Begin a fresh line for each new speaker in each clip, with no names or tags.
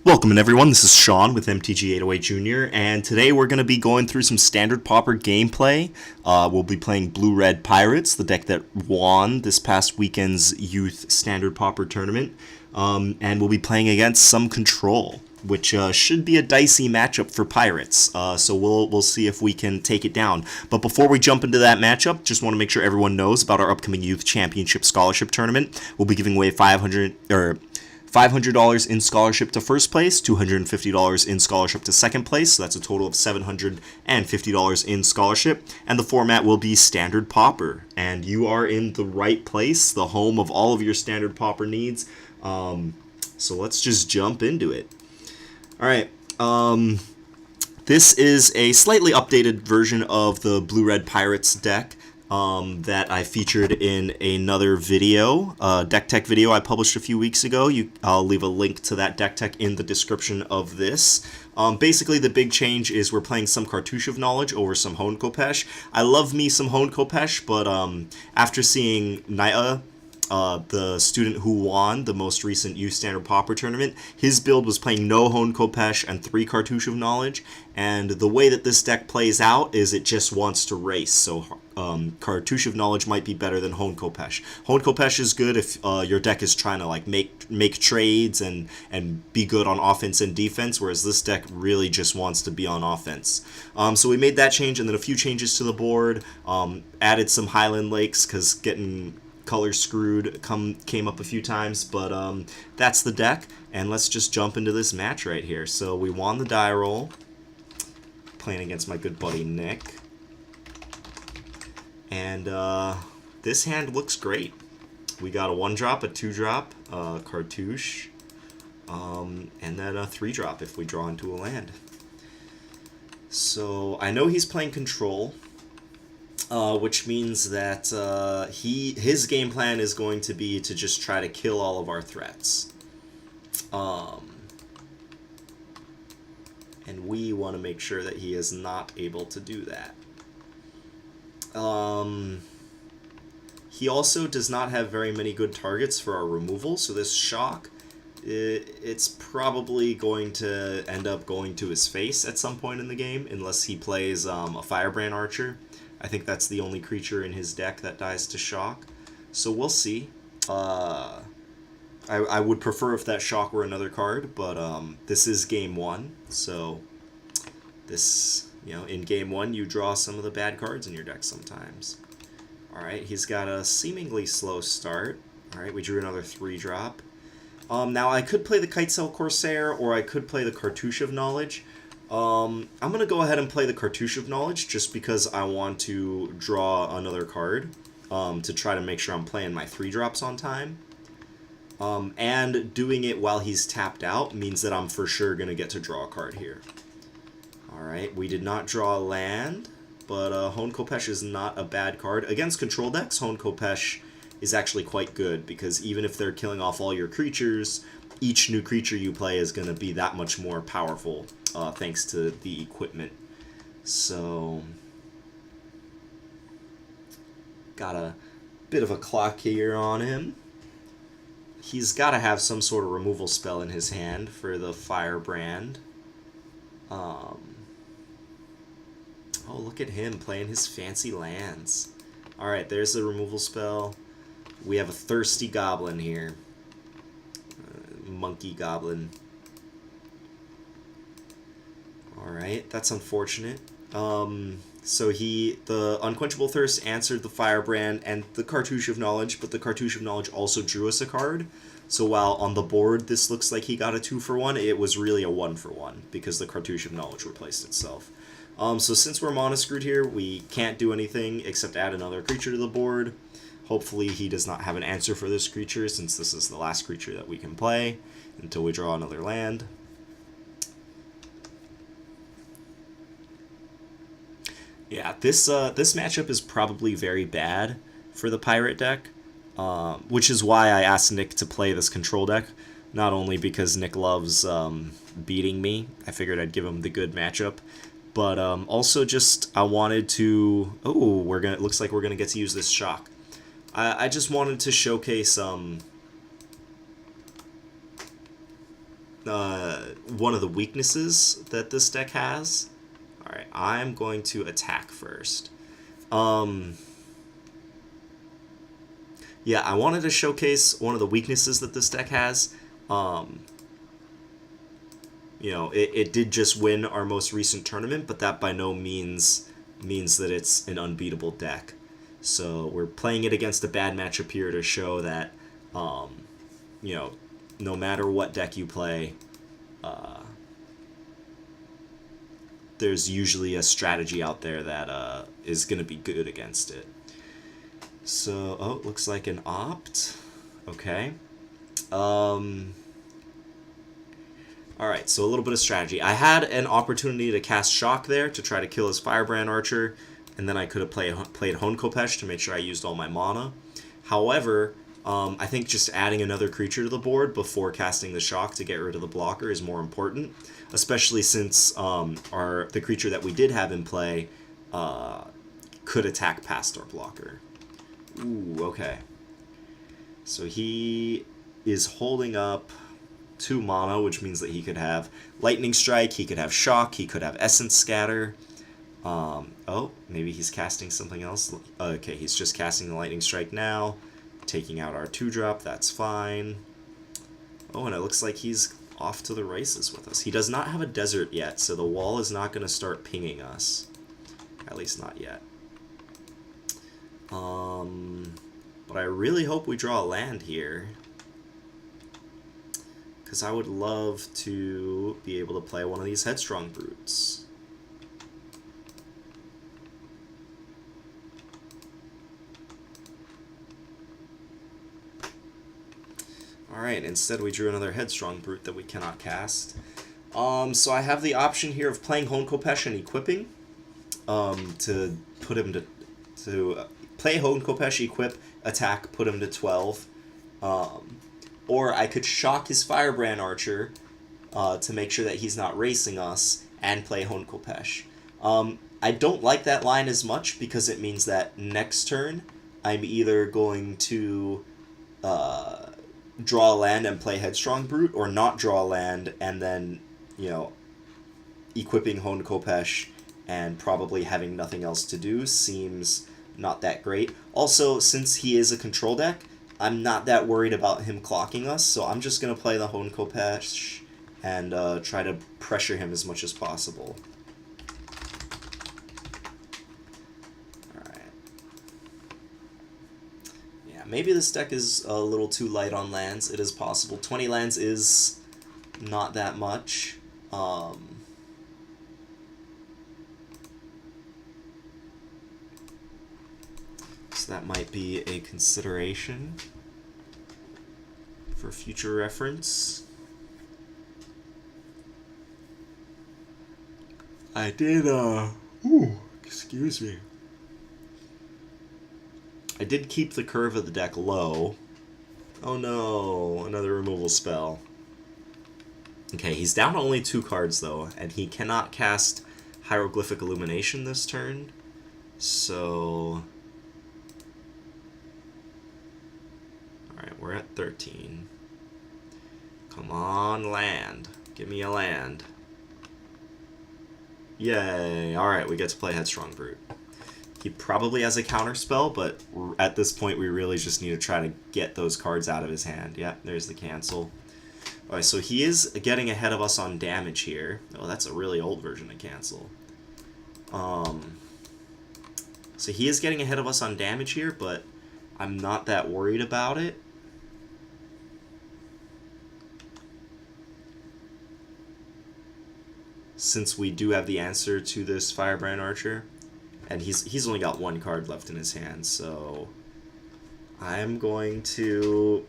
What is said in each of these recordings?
Welcome in everyone, this is Sean with MTG808 Jr. and today we're going to be going through some standard Pauper gameplay. We'll be playing Blue-Red Pirates, the deck that won this past weekend's Youth Standard Pauper tournament, and we'll be playing against some Control, which should be a dicey matchup for Pirates, so we'll see if we can take it down. But before we jump into that matchup, just want to make sure everyone knows about our upcoming Youth Championship Scholarship Tournament. We'll be giving away $500 in scholarship to first place, $250 in scholarship to second place, so that's a total of $750 in scholarship, and the format will be Standard Pauper, and you are in the right place, the home of all of your Standard Pauper needs, so let's just jump into it. Alright, this is a slightly updated version of the Blue-Red Pirates deck that I featured in another video, deck tech video I published a few weeks ago. I'll leave a link to that deck tech in the description of this. Basically, the big change is we're playing some Cartouche of Knowledge over some Hone Kopesh. I love me some Hone Kopesh, but after seeing Naya, the student who won the most recent Youth Standard Pauper tournament, his build was playing no Hone Kopesh and 3 Cartouche of Knowledge, and the way that this deck plays out is it just wants to race, so Cartouche of Knowledge might be better than Hone Kopesh. Hone Kopesh is good if your deck is trying to like make trades and be good on offense and defense, whereas this deck really just wants to be on offense. So we made that change, and then a few changes to the board, added some Highland Lakes, because getting color screwed came up a few times, but that's the deck, and let's just jump into this match right here. So we won the die roll, playing against my good buddy Nick, and this hand looks great. We got a 1-drop, a 2-drop, Cartouche, and then a 3-drop if we draw into a land. So I know he's playing Control, which means that his game plan is going to be to just try to kill all of our threats. And we want to make sure that he is not able to do that. He also does not have very many good targets for our removal, so this shock, it's probably going to end up going to his face at some point in the game, unless he plays a Firebrand Archer. I think that's the only creature in his deck that dies to shock. So we'll see. I would prefer if that shock were another card, but this is game 1. So this, in game 1 you draw some of the bad cards in your deck sometimes. Alright, he's got a seemingly slow start. Alright, we drew another 3-drop. Now I could play the Kitesail Corsair, or I could play the Cartouche of Knowledge. I'm going to go ahead and play the Cartouche of Knowledge just because I want to draw another card to try to make sure I'm playing my 3-drops on time. And doing it while he's tapped out means that I'm for sure going to get to draw a card here. Alright, we did not draw a land, but Hone Kopesh is not a bad card. Against control decks, Hone Kopesh is actually quite good, because even if they're killing off all your creatures, each new creature you play is going to be that much more powerful, thanks to the equipment. So, got a bit of a clock here on him. He's got to have some sort of removal spell in his hand for the Firebrand. Oh, look at him playing his fancy lands. Alright, there's the removal spell. We have a Thirsty Goblin here. Monkey Goblin. Alright, that's unfortunate. So the Unquenchable Thirst answered the Firebrand and the Cartouche of Knowledge, but the Cartouche of Knowledge also drew us a card. So while on the board this looks like he got a 2-for-1, it was really a 1-for-1, because the Cartouche of Knowledge replaced itself. So since we're mono-screwed here, we can't do anything except add another creature to the board. Hopefully he does not have an answer for this creature, since this is the last creature that we can play until we draw another land. Yeah, this matchup is probably very bad for the Pirate deck, which is why I asked Nick to play this control deck. Not only because Nick loves beating me, I figured I'd give him the good matchup, but also just I wanted to. Oh, it looks like we're gonna get to use this shock. I just wanted to showcase one of the weaknesses that this deck has. Alright, I'm going to attack first. Yeah, I wanted to showcase one of the weaknesses that this deck has. You know, it did just win our most recent tournament, but that by no means means that it's an unbeatable deck. So we're playing it against a bad matchup here to show that, you know, no matter what deck you play, there's usually a strategy out there that is going to be good against it. So, oh, looks like an opt. Okay. Alright, so a little bit of strategy. I had an opportunity to cast Shock there to try to kill his Firebrand Archer, and then I could have played Hone Kopesh to make sure I used all my mana. However, I think just adding another creature to the board before casting the Shock to get rid of the blocker is more important, especially since the creature that we did have in play could attack past our blocker. Ooh, okay. So he is holding up 2 mana, which means that he could have Lightning Strike, he could have Shock, he could have Essence Scatter. Oh, maybe he's casting something else. Okay, he's just casting the Lightning Strike now, taking out our 2-drop, that's fine. Oh, and it looks like he's off to the races with us. He does not have a desert yet, so the wall is not going to start pinging us. At least not yet. But I really hope we draw a land here, because I would love to be able to play one of these Headstrong Brutes. Alright, instead we drew another Headstrong Brute that we cannot cast. So I have the option here of playing Hone Kopesh and equipping to put him to play Hone Kopesh, equip, attack, put him to 12. Or I could shock his Firebrand Archer to make sure that he's not racing us and play Hone Kopesh. I don't like that line as much because it means that next turn I'm either going to draw a land and play Headstrong Brute, or not draw a land and then, you know, equipping Hone Kopesh and probably having nothing else to do seems not that great. Also, since he is a control deck, I'm not that worried about him clocking us, so I'm just going to play the Hone Kopesh and try to pressure him as much as possible. Alright. Yeah, maybe this deck is a little too light on lands. It is possible. 20 lands is not that much. So that might be a consideration for future reference. I did, excuse me. I did keep the curve of the deck low. Oh no, another removal spell. Okay, he's down to only 2 cards though, and he cannot cast Hieroglyphic Illumination this turn. So alright, we're at 13. Come on, land. Give me a land. Yay. Alright, we get to play Headstrong Brute. He probably has a counter spell, but at this point we really just need to try to get those cards out of his hand. Yep, there's the cancel. Alright, so he is getting ahead of us on damage here. Oh, that's a really old version of cancel. So he is getting ahead of us on damage here, but I'm not that worried about it. Since we do have the answer to this Firebrand Archer. And he's only got 1 card left in his hand, so I'm going to...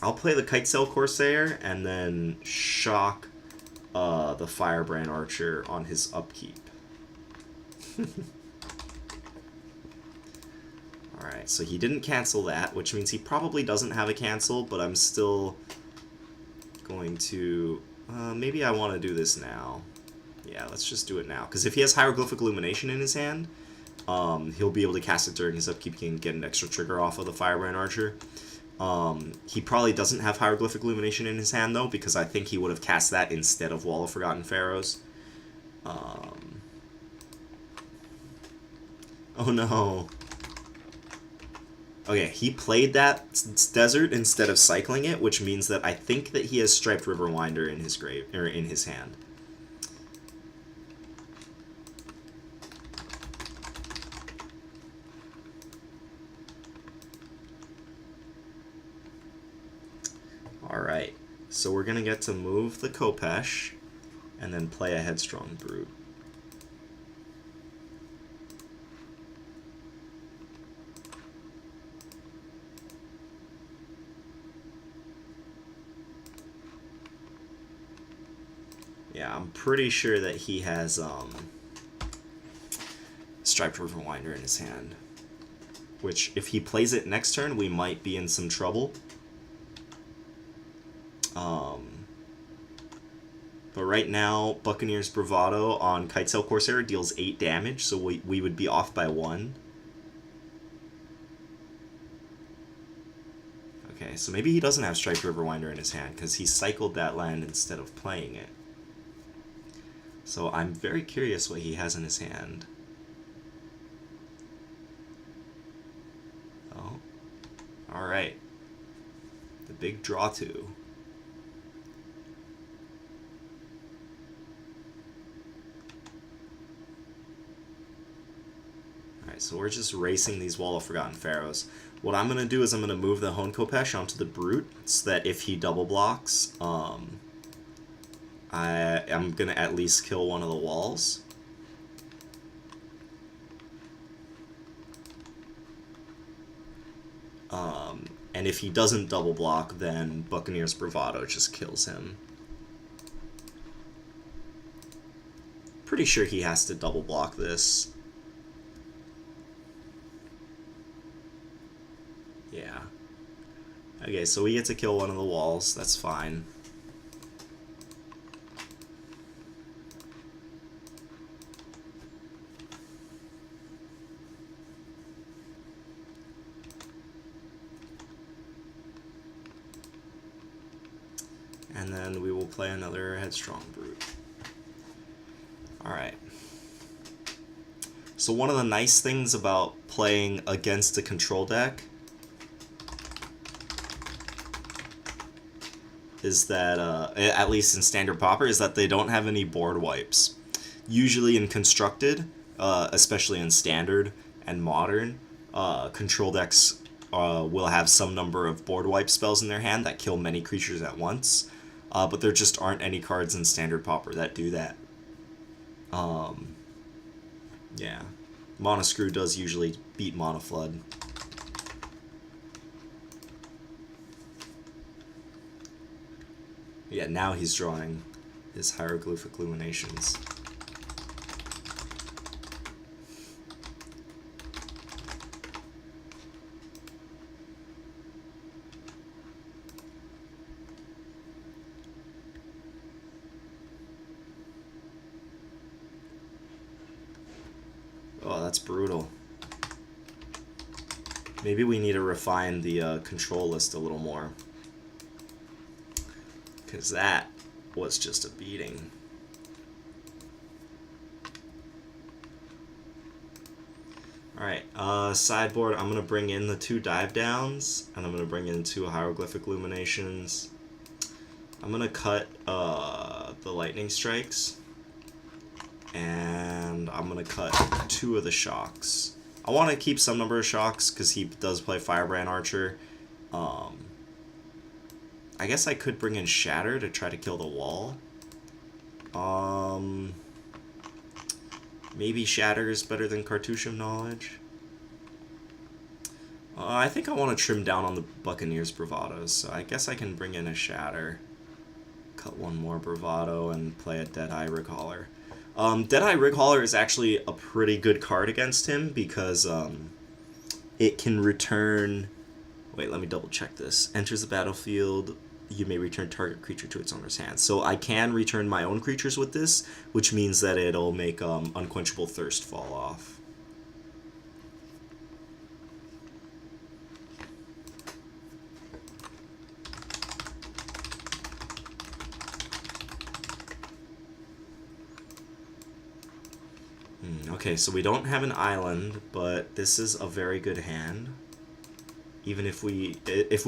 I'll play the Kitesail Corsair and then shock the Firebrand Archer on his upkeep. Alright, so he didn't cancel that, which means he probably doesn't have a cancel, but I'm still going to... maybe I want to do this now. Yeah, let's just do it now. Because if he has Hieroglyphic Illumination in his hand, he'll be able to cast it during his upkeep and get an extra trigger off of the Firebrand Archer. He probably doesn't have Hieroglyphic Illumination in his hand, though, because I think he would have cast that instead of Wall of Forgotten Pharaohs. Oh no. Okay, he played that desert instead of cycling it, which means that I think that he has Striped Riverwinder in his grave or in his hand. Alright, so we're going to get to move the Khopesh and then play a Headstrong Brute. Yeah, I'm pretty sure that he has Striped Riverwinder in his hand. Which, if he plays it next turn, we might be in some trouble. But right now, Buccaneer's Bravado on Kitetail Corsair deals 8 damage, so we would be off by 1. Okay, so maybe he doesn't have Striped Riverwinder in his hand, because he cycled that land instead of playing it. So I'm very curious what he has in his hand. Oh. Alright. The big draw 2. Alright, so we're just racing these Wall of Forgotten Pharaohs. What I'm going to do is I'm going to move the Hone Khopesh onto the Brute, so that if he double blocks, I am going to at least kill one of the walls. And if he doesn't double block, then Buccaneer's Bravado just kills him. Pretty sure he has to double block this. Yeah. Okay, so we get to kill one of the walls. That's fine. And then we will play another Headstrong Brute. Alright. So one of the nice things about playing against a control deck is that, at least in Standard Pauper, is that they don't have any board wipes. Usually in Constructed, especially in Standard and Modern, control decks will have some number of board wipe spells in their hand that kill many creatures at once. But there just aren't any cards in Standard Pauper that do that. Yeah. Mana Screw does usually beat Mana Flood. Yeah, now he's drawing his Hieroglyphic Illuminations. Oh, that's brutal. Maybe we need to refine the control list a little more. Because that was just a beating. Alright, sideboard, I'm going to bring in the 2 dive downs, and I'm going to bring in 2 Hieroglyphic Illuminations. I'm going to cut the lightning strikes. And I'm going to cut 2 of the shocks. I want to keep some number of shocks because he does play Firebrand Archer. I guess I could bring in Shatter to try to kill the wall. Maybe Shatter is better than Cartouche of Knowledge. I think I want to trim down on the Buccaneer's Bravados, so I guess I can bring in a Shatter. Cut 1 more Bravado and play a Deadeye Righaller. Deadeye Righauler is actually a pretty good card against him because it can return... Wait, let me double check this. Enters the battlefield, you may return target creature to its owner's hand. So I can return my own creatures with this, which means that it'll make Unquenchable Thirst fall off. Okay, so we don't have an island, but this is a very good hand. Even if we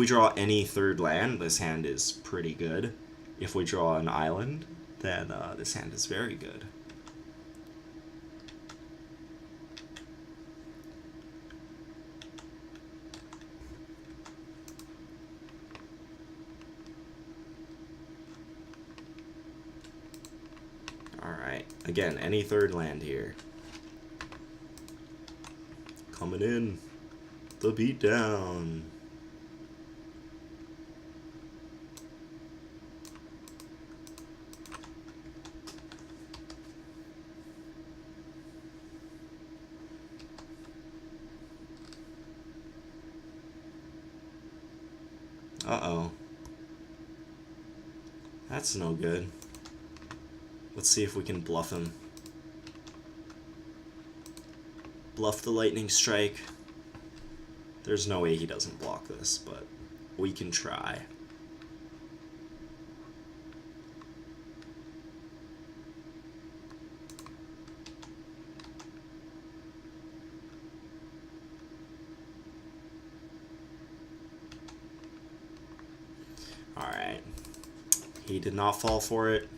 draw any third land, this hand is pretty good. If we draw an island, then this hand is very good. Alright, again, any third land here. Coming in. The beatdown. Uh-oh. That's no good. Let's see if we can bluff him. Bluff the lightning strike. There's no way he doesn't block this, but we can try. Alright. He did not fall for it.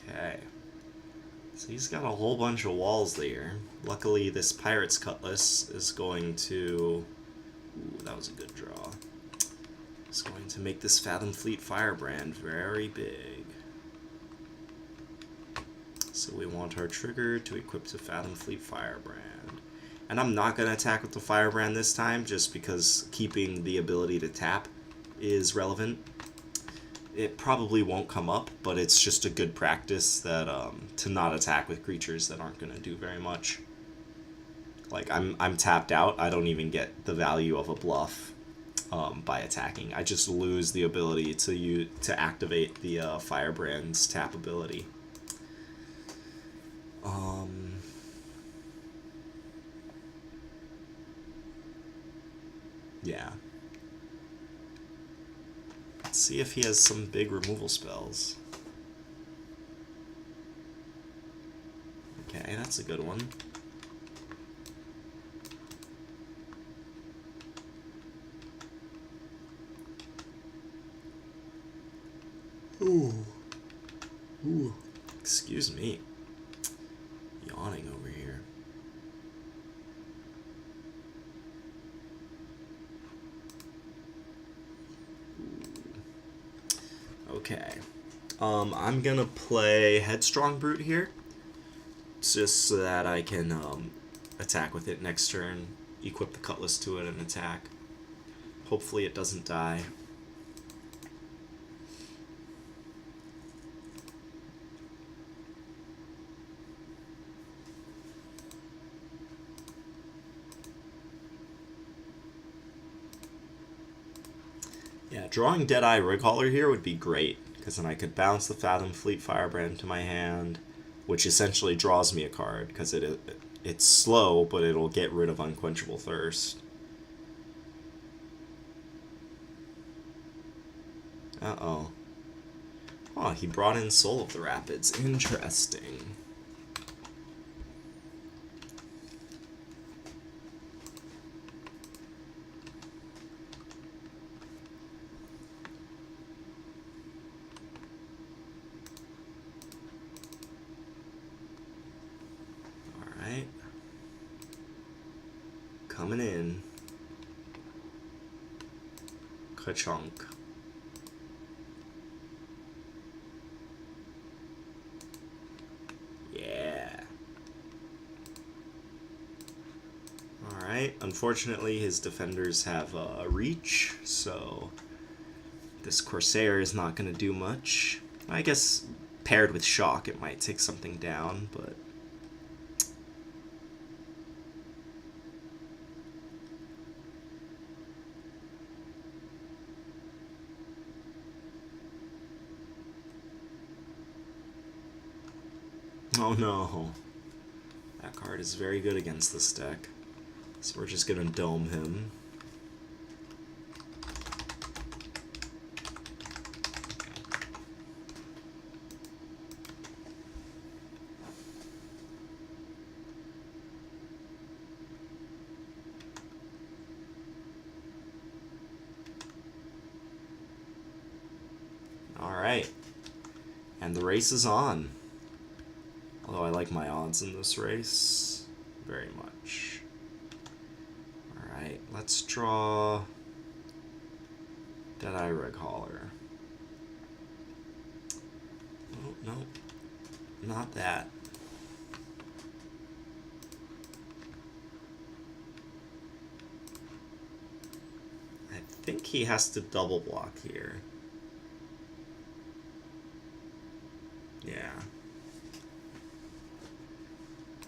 Okay. So he's got a whole bunch of walls there. Luckily, this Pirate's Cutlass is going to... Ooh, that was a good draw. It's going to make this Fathom Fleet Firebrand very big. So we want our trigger to equip to Fathom Fleet Firebrand. And I'm not going to attack with the Firebrand this time, just because keeping the ability to tap is relevant. It probably won't come up, but it's just a good practice that to not attack with creatures that aren't going to do very much. Like, I'm tapped out. I don't even get the value of a bluff by attacking. I just lose the ability to activate the Firebrand's tap ability. Yeah. Let's see if he has some big removal spells. Okay, that's a good one. Ooh. Ooh. Excuse me. Yawning over here. Okay. I'm gonna play Headstrong Brute here, just so that I can attack with it next turn, equip the Cutlass to it and attack. Hopefully it doesn't die. Yeah, drawing Deadeye Righauler here would be great, because then I could bounce the Fathom Fleet Firebrand to my hand, which essentially draws me a card, because it's slow, but it'll get rid of Unquenchable Thirst. Uh-oh. Oh, he brought in Soul of the Rapids. Interesting. Alright. Coming in. Ka-chunk. Yeah. Alright, unfortunately his defenders have a reach, so this Corsair is not going to do much. I guess paired with Shock it might take something down, but... Oh no. That card is very good against this deck. So we're just going to dome him. Alright. And the race is on. Although I like my odds in this race very much. Alright, let's draw Deadeye Reghauler. Oh, no. Not that. I think he has to double block here. Yeah.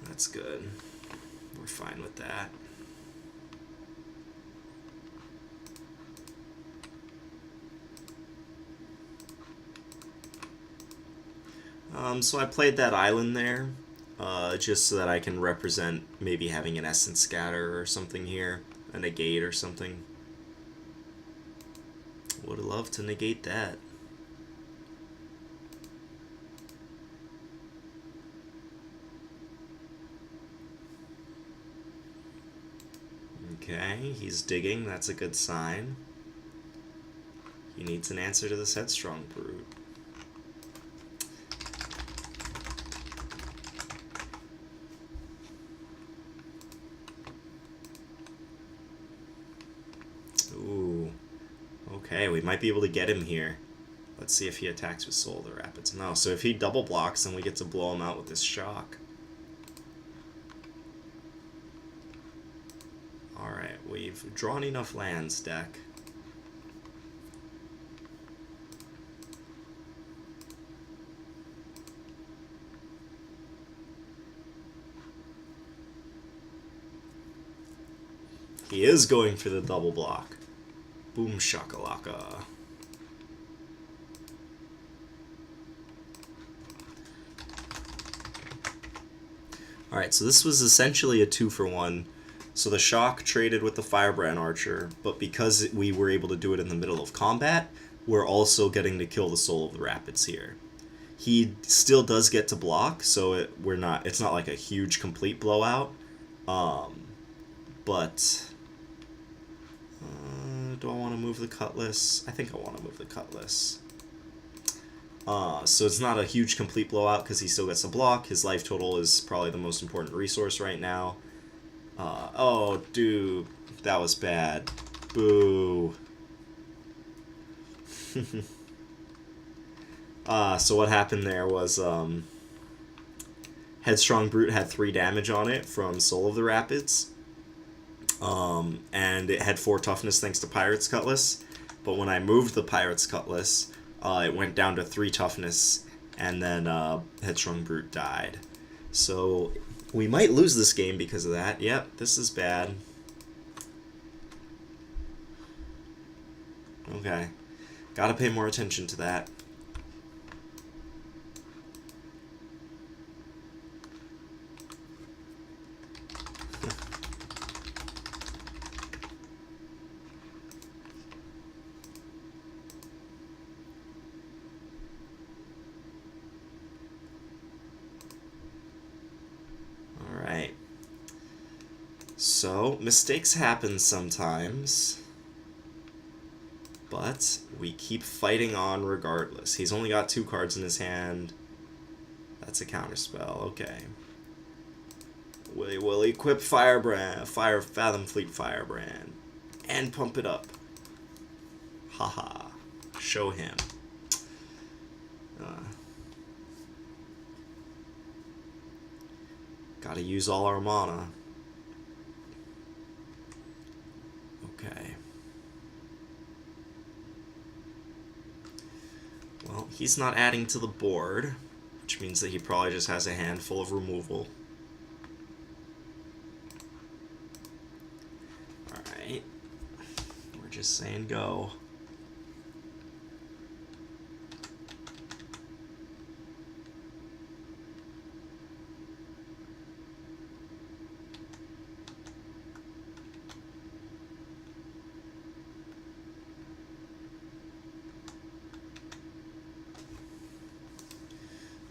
That's good. We're fine with that. So I played that island there, just so that I can represent maybe having an Essence Scatter or something here, a negate or something. Would love to negate that. Okay, he's digging. That's a good sign. He needs an answer to this Headstrong Brute. Ooh. Okay, we might be able to get him here. Let's see if he attacks with Soul of the Rapids. No, so if he double blocks, then we get to blow him out with this shock. Alright, we've drawn enough lands, deck. He is going for the double block. Boom shakalaka. Alright, so this was essentially a 2-for-1. So the shock traded with the Firebrand Archer, but because we were able to do it in the middle of combat, we're also getting to kill the Soul of the Rapids here. He still does get to block, so it's not like a huge complete blowout. But do I want to move the Cutlass? I think I want to move the Cutlass. So it's not a huge complete blowout because he still gets a block. His life total is probably the most important resource right now. Oh, dude, that was bad. Boo. So what happened there was Headstrong Brute had 3 damage on it from Soul of the Rapids. And it had 4 toughness thanks to Pirate's Cutlass. But when I moved the Pirate's Cutlass, it went down to 3 toughness, and then Headstrong Brute died. So we might lose this game because of that. Yep, this is bad. Okay. Gotta pay more attention to that. So, mistakes happen sometimes, but we keep fighting on regardless. He's only got 2 cards in his hand. That's a counterspell, okay. We'll equip Fathom Fleet Firebrand, and pump it up. Haha. Show him. Gotta use all our mana. Okay. Well, he's not adding to the board, which means that he probably just has a handful of removal. Alright. We're just saying go.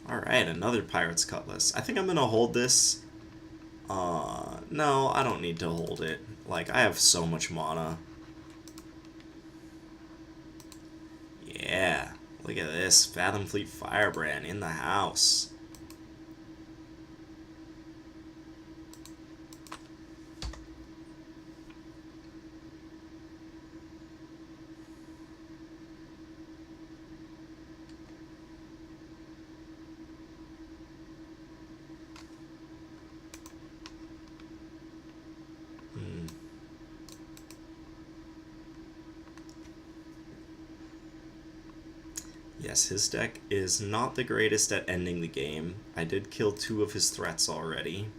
Alright, another Pirate's Cutlass. I think I'm gonna hold this. No, I don't need to hold it. Like, I have so much mana. Yeah, look at this. Fathom Fleet Firebrand in the house. Yes, his deck is not the greatest at ending the game. I did kill 2 of his threats already.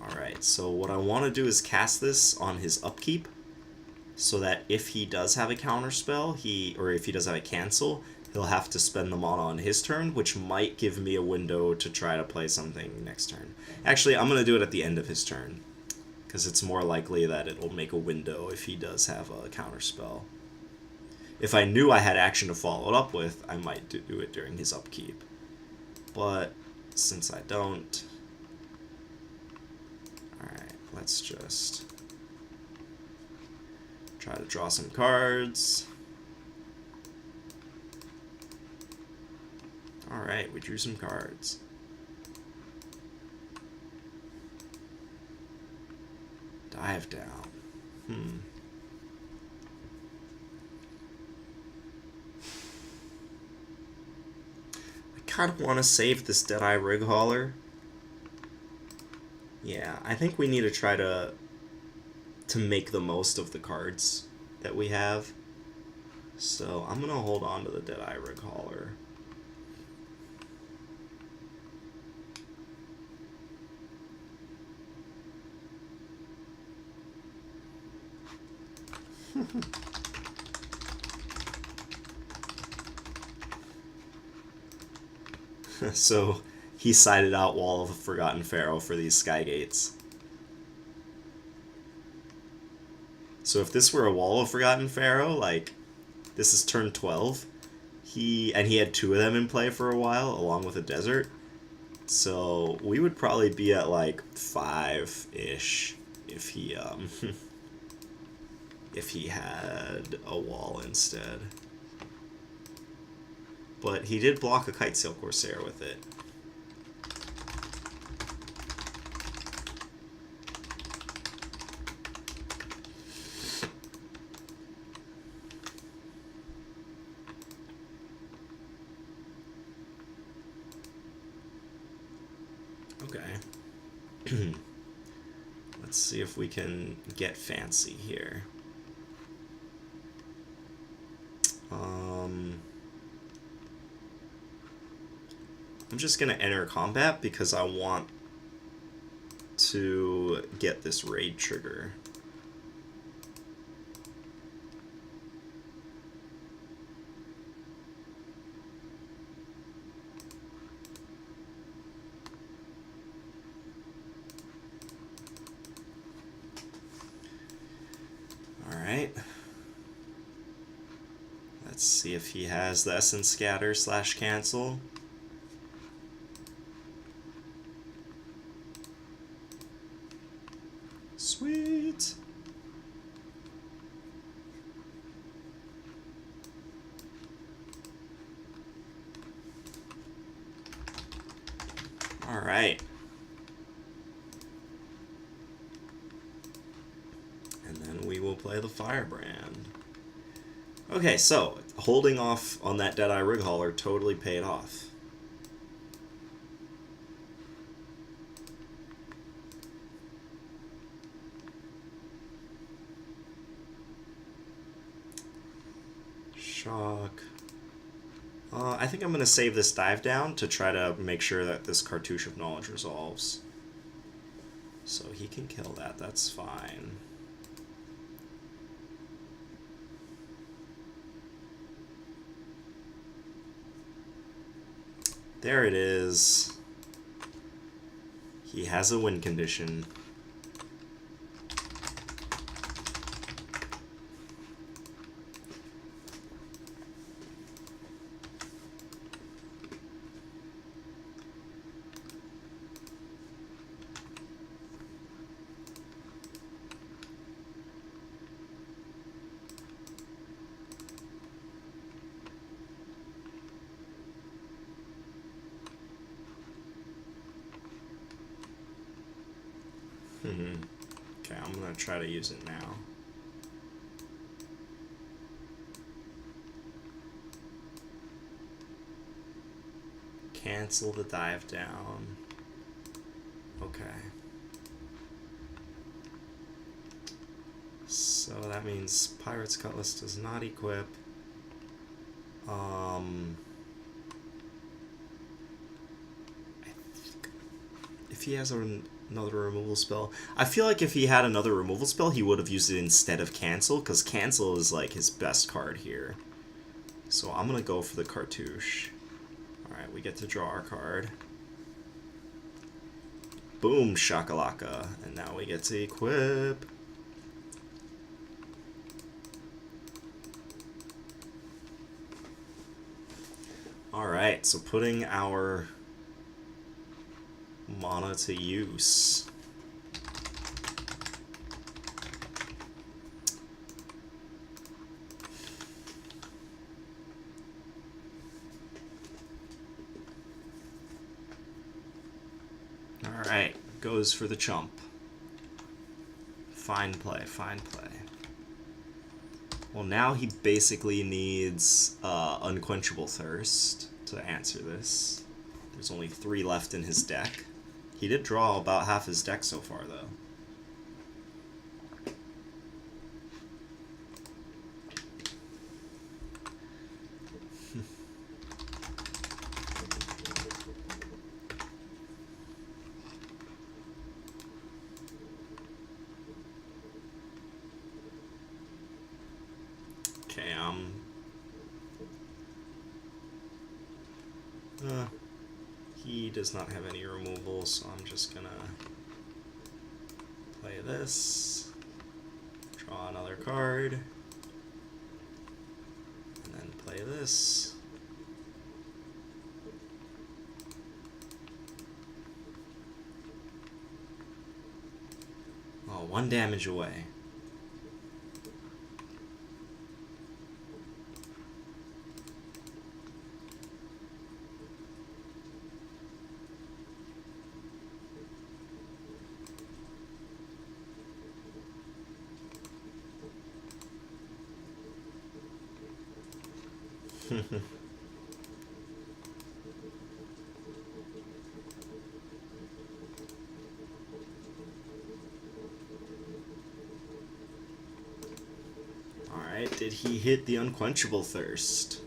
Alright, so what I want to do is cast this on his upkeep, so that if he does have a counterspell, or if he does have a cancel, he'll have to spend the mana on his turn, which might give me a window to try to play something next turn. Actually, I'm going to do it at the end of his turn, because it's more likely that it'll make a window if he does have a counterspell. If I knew I had action to follow it up with, I might do it during his upkeep. But since I don't... Alright, let's just try to draw some cards. Alright, we drew some cards. Dive down. I kind of want to save this Deadeye Rig Hauler. Yeah, I think we need to try to make the most of the cards that we have. So I'm going to hold on to the Deadeye Rig Hauler. So he sided out Wall of the Forgotten Pharaoh for these Skygates. So if this were a Wall of Forgotten Pharaoh, like, this is turn 12, he had 2 of them in play for a while, along with a desert. So we would probably be at, like, 5-ish if he, if he had a wall instead. But he did block a Kitesail Corsair with it. Okay. Let's see if we can get fancy here. I'm just going to enter combat because I want to get this raid trigger. Alright. Let's see if he has the Essence Scatter / cancel. Sweet. All right. And then we will play the Firebrand. Okay, so holding off on that Deadeye Rig Hauler totally paid off. Shock. I think I'm going to save this dive down to try to make sure that this Cartouche of Knowledge resolves. So he can kill that, that's fine. There it is. He has a win condition. Okay, I'm gonna try to use it now. Cancel the dive down. Okay. So that means Pirate's Cutlass does not equip. If he has another removal spell, I feel like if he had another removal spell, he would have used it instead of Cancel, because Cancel is like his best card here. So I'm gonna go for the Cartouche. Alright, we get to draw our card. Boom, shakalaka. And now we get to equip. Alright, so putting our mana to use. Alright, goes for the chump. Fine play, fine play. Well, now he basically needs Unquenchable Thirst to answer this. There's only 3 left in his deck. He did draw about half his deck so far, though. He does not have any removal, so I'm just gonna play this, draw another card, and then play this. Oh, 1 damage away. Alright, did he hit the Unquenchable Thirst?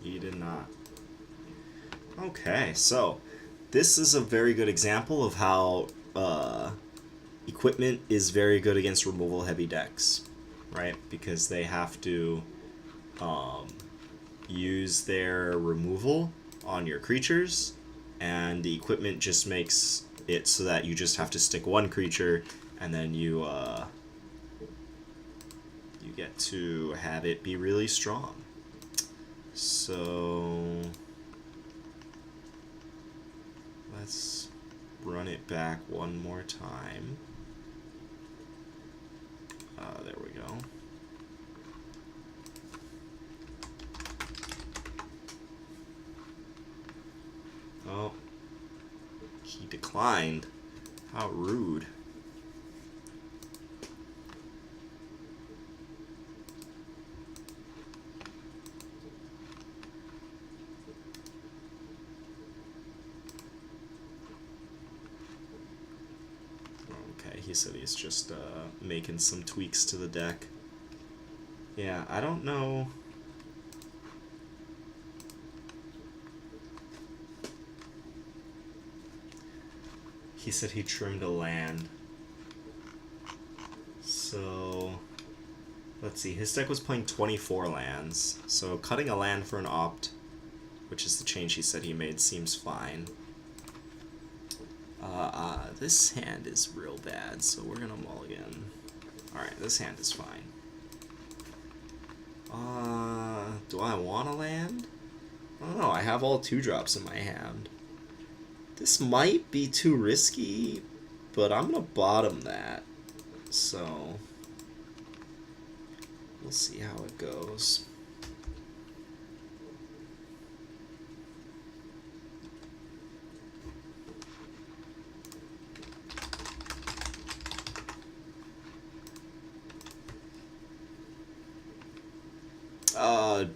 He did not. Okay, so this is a very good example of how equipment is very good against removal heavy decks, right? Because they have to use their removal on your creatures, and the equipment just makes it so that you just have to stick 1 creature, and then you get to have it be really strong. So let's run it back one more time. There we go. Oh, he declined. How rude. Okay, he said he's just making some tweaks to the deck. Yeah, I don't know. He said he trimmed a land. So let's see, his deck was playing 24 lands. So cutting a land for an opt, which is the change he said he made, seems fine. This hand is real bad, so we're gonna mulligan. Alright, this hand is fine. Do I want a land? I don't know, I have all 2-drops in my hand. This might be too risky, but I'm gonna bottom that. So we'll see how it goes.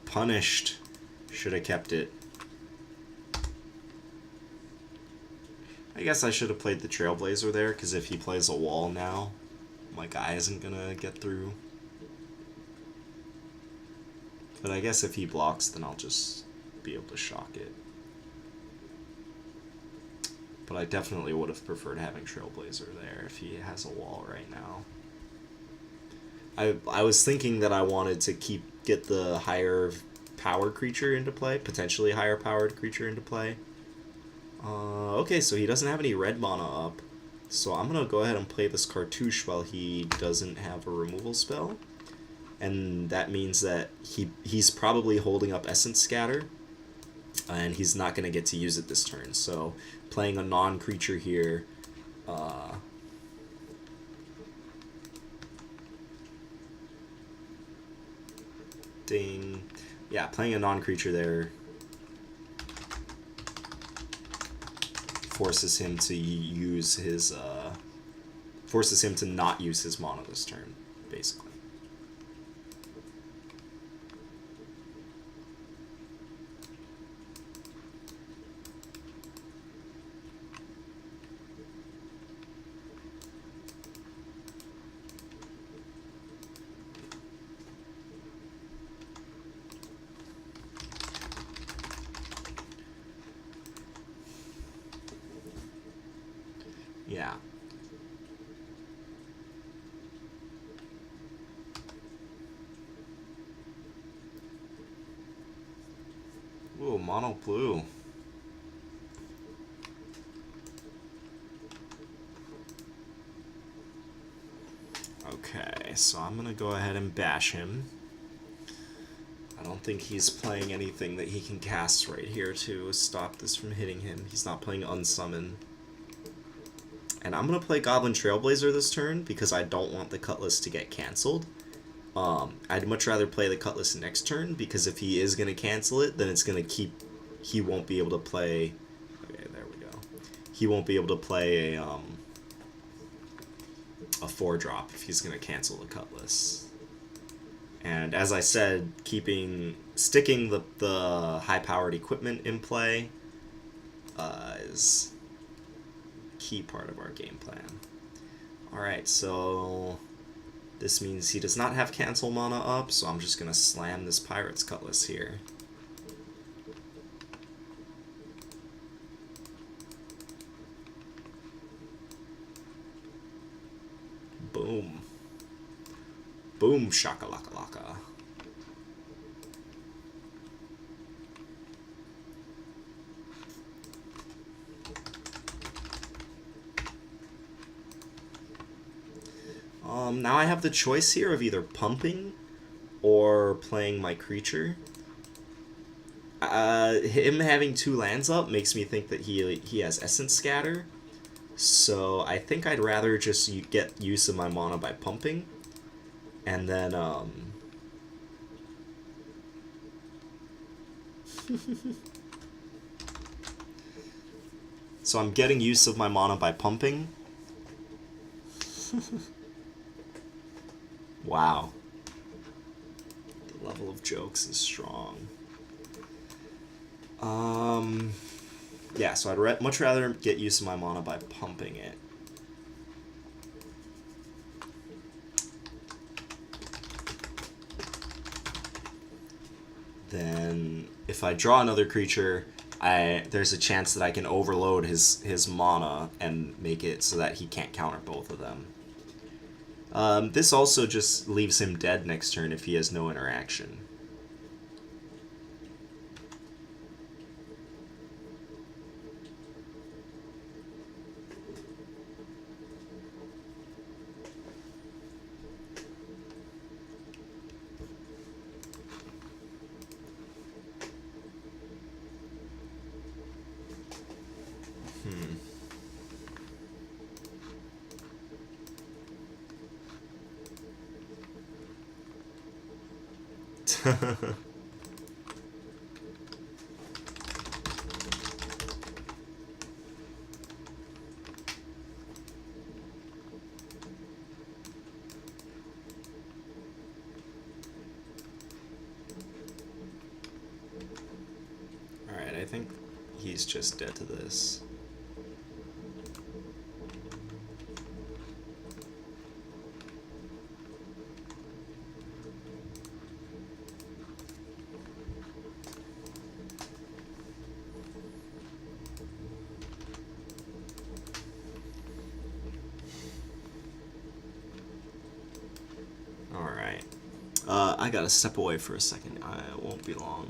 Punished. Should have kept it. I guess I should have played the Trailblazer there, because if he plays a wall now, my guy isn't gonna get through. But I guess if he blocks, then I'll just be able to shock it. But I definitely would have preferred having Trailblazer there if he has a wall right now. I was thinking that I wanted to get the higher powered creature into play, potentially higher powered creature into play. Okay, so he doesn't have any red mana up. So I'm going to go ahead and play this Cartouche while he doesn't have a removal spell. And that means that he's probably holding up Essence Scatter. And he's not going to get to use it this turn. So playing a non-creature here... ding. Yeah, playing a non-creature there forces him to use his... forces him to not use his mana this turn, basically. Yeah. Ooh, mono blue. Okay, so I'm gonna go ahead and bash him. I don't think he's playing anything that he can cast right here to stop this from hitting him. He's not playing Unsummon. And I'm going to play Goblin Trailblazer this turn because I don't want the Cutlass to get cancelled. I'd much rather play the Cutlass next turn because if he is going to cancel it, then it's going to keep... He won't be able to play... Okay, there we go. He won't be able to play a 4-drop if he's going to cancel the Cutlass. And as I said, sticking the high-powered equipment in play is... key part of our game plan. Alright, so this means he does not have cancel mana up, so I'm just going to slam this Pirate's Cutlass here. Boom. Boom shakalaka-laka. Now I have the choice here of either pumping or playing my creature. Him having 2 lands up makes me think that he has Essence Scatter. So I think I'd rather just get use of my mana by pumping. And then, so I'm getting use of my mana by pumping. Wow. The level of jokes is strong. Yeah, so I'd much rather get use of my mana by pumping it. Then, if I draw another creature, there's a chance that I can overload his mana and make it so that he can't counter both of them. This also just leaves him dead next turn if he has no interaction. he's just dead to this. Alright. I gotta step away for a second. I won't be long.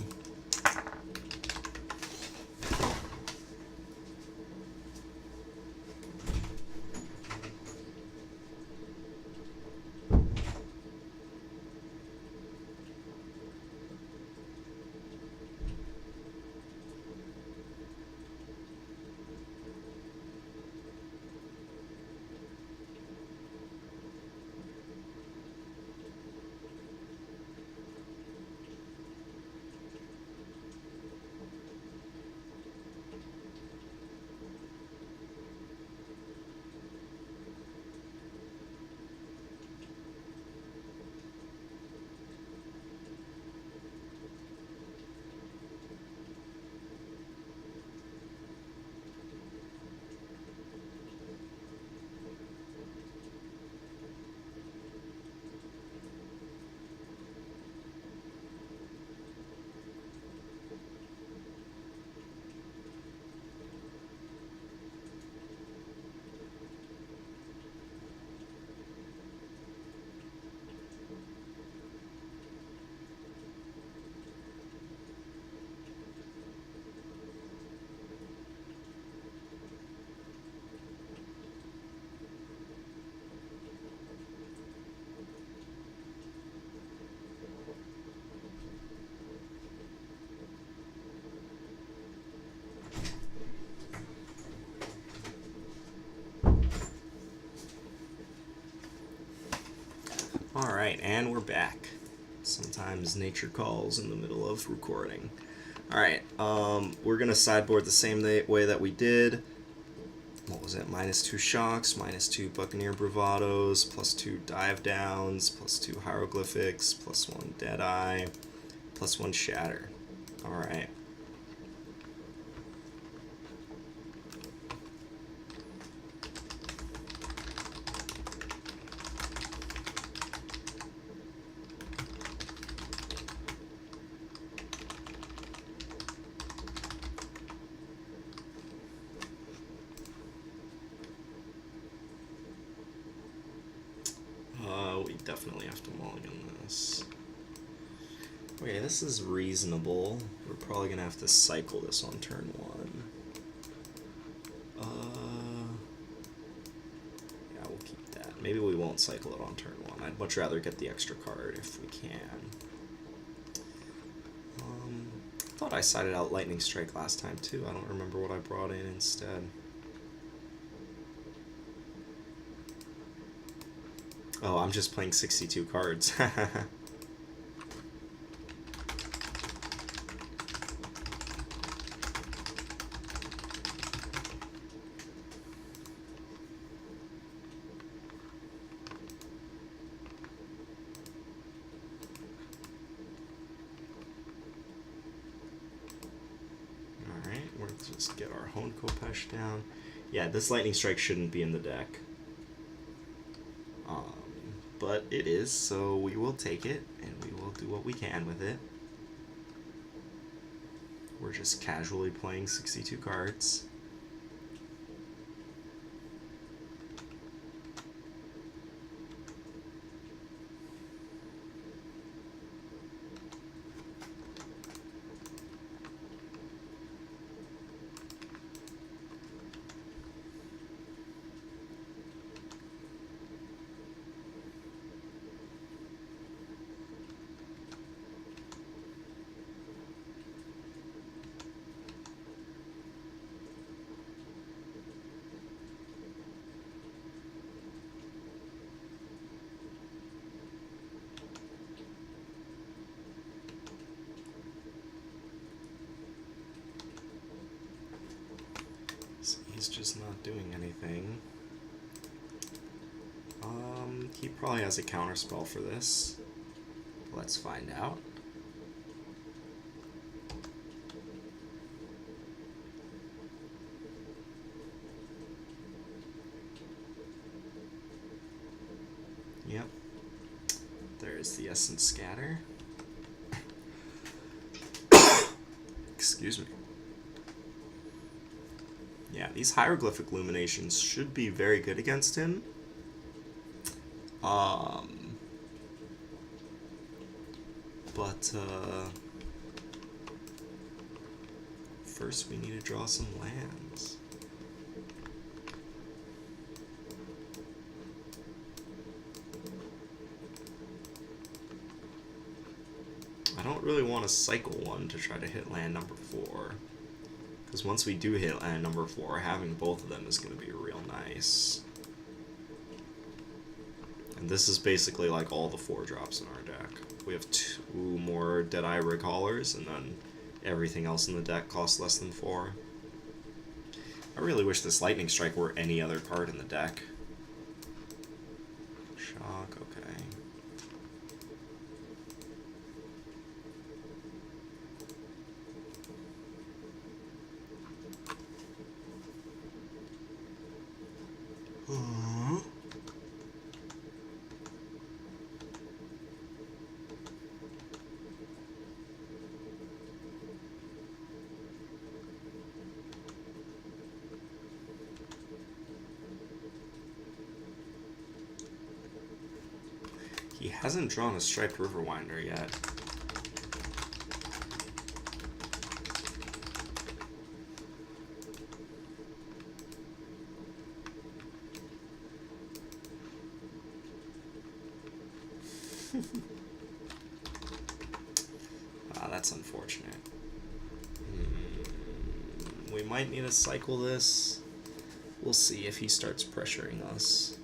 Alright, and we're back. Sometimes nature calls in the middle of recording. Alright, we're going to sideboard the same way that we did. What was it? -2 shocks, -2 Buccaneer Bravados, +2 dive downs, +2 hieroglyphics, +1 Deadeye, +1 shatter. Alright. We definitely have to mulligan this. Okay, this is reasonable. We're probably gonna have to cycle this on turn 1. Yeah, we'll keep that. Maybe we won't cycle it on turn 1. I'd much rather get the extra card if we can. I thought I sided out Lightning Strike last time too. I don't remember what I brought in instead. Oh, I'm just playing 62 cards. Alright, let's just get our Hone Kopesh down. Yeah, this Lightning Strike shouldn't be in the deck. But it is, so we will take it, and we will do what we can with it. We're just casually playing 62 cards. He's just not doing anything. He probably has a counterspell for this. Let's find out. Yep. There's the Essence Scatter. Excuse me. Yeah, these Hieroglyphic Illuminations should be very good against him. But first we need to draw some lands. I don't really want to cycle one to try to hit land number 4. Because once we do hit land number 4, having both of them is going to be real nice. And this is basically like all the 4-drops in our deck. We have 2 more Deadeye Recallers, and then everything else in the deck costs less than 4. I really wish this Lightning Strike were any other card in the deck. Shock, okay. He hasn't drawn a Striped Riverwinder yet. That's unfortunate. We might need to cycle this. We'll see if he starts pressuring us.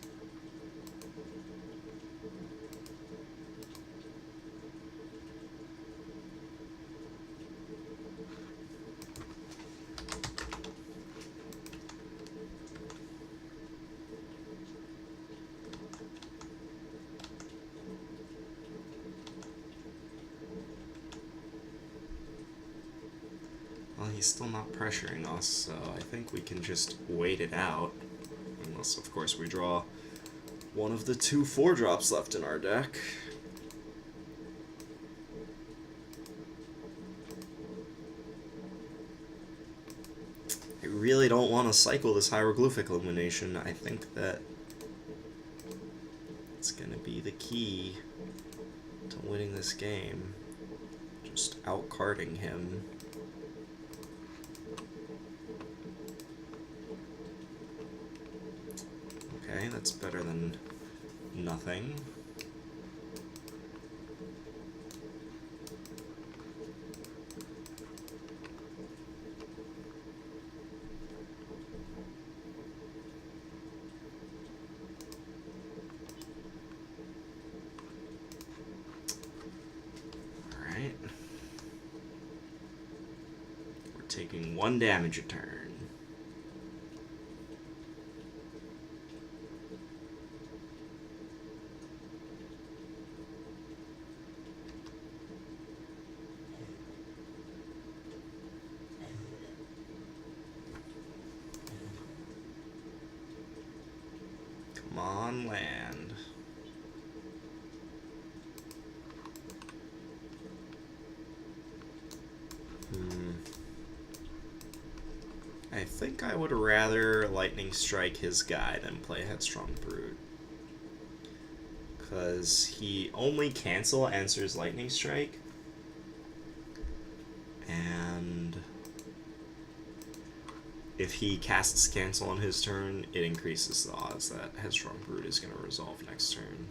Well, he's still not pressuring us, so I think we can just wait it out. Unless, of course, we draw one of the 2 4-drops left in our deck. I really don't want to cycle this Hieroglyphic Illumination. I think that it's going to be the key to winning this game. Just out-carding him. Okay, that's better than nothing. Alright. We're taking 1 damage a turn. Come on, land. I think I would rather Lightning Strike his guy than play Headstrong Brute. Because he only cancel answers Lightning Strike. And if he casts cancel on his turn, it increases the odds that Headstrong Brute is going to resolve next turn.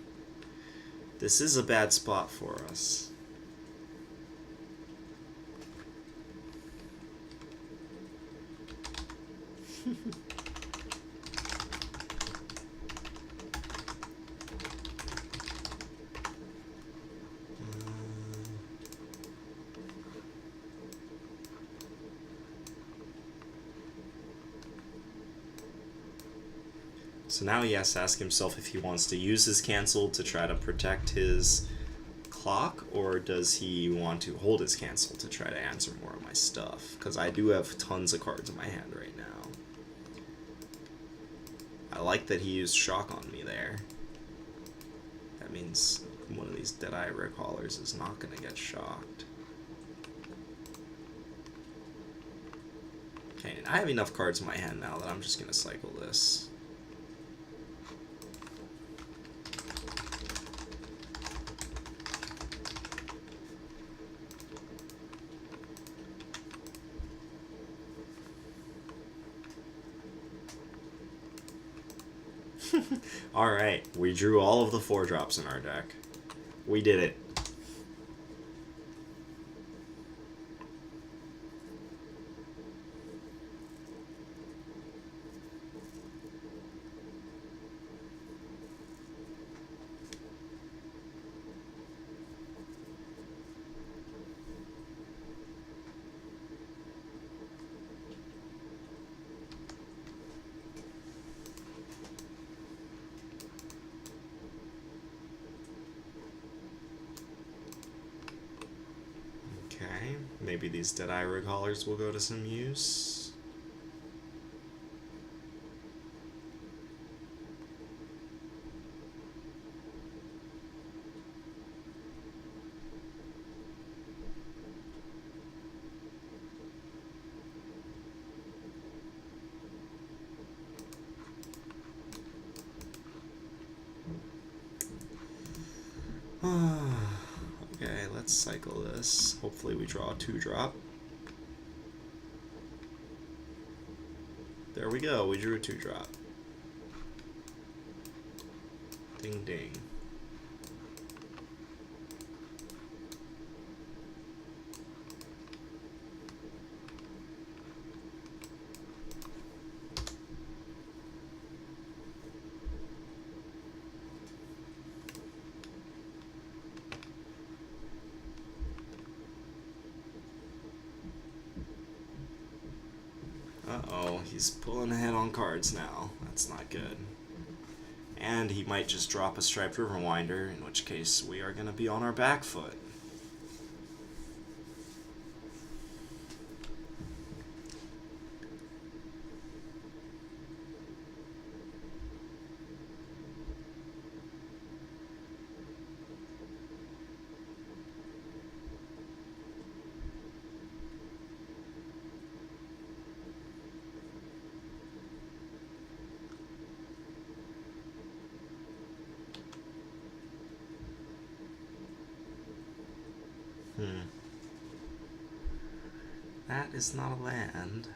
This is a bad spot for us. So now he has to ask himself if he wants to use his cancel to try to protect his clock, or does he want to hold his cancel to try to answer more of my stuff? Because I do have tons of cards in my hand right now. I like that he used shock on me there. that means one of these Deadeye Rig Haulers is not going to get shocked. Okay, I have enough cards in my hand now that I'm just going to cycle this. Alright, we drew all of the 4-drops in our deck. We did it. Okay, maybe these Deadeye Rig Haulers will go to some use. Okay, let's cycle this. Hopefully we draw a 2-drop. There we go, we drew a 2-drop. Ding ding. Uh-oh, he's pulling ahead on cards now. That's not good. And he might just drop a Striped Riverwinder, in which case we are going to be on our back foot. That is not a land.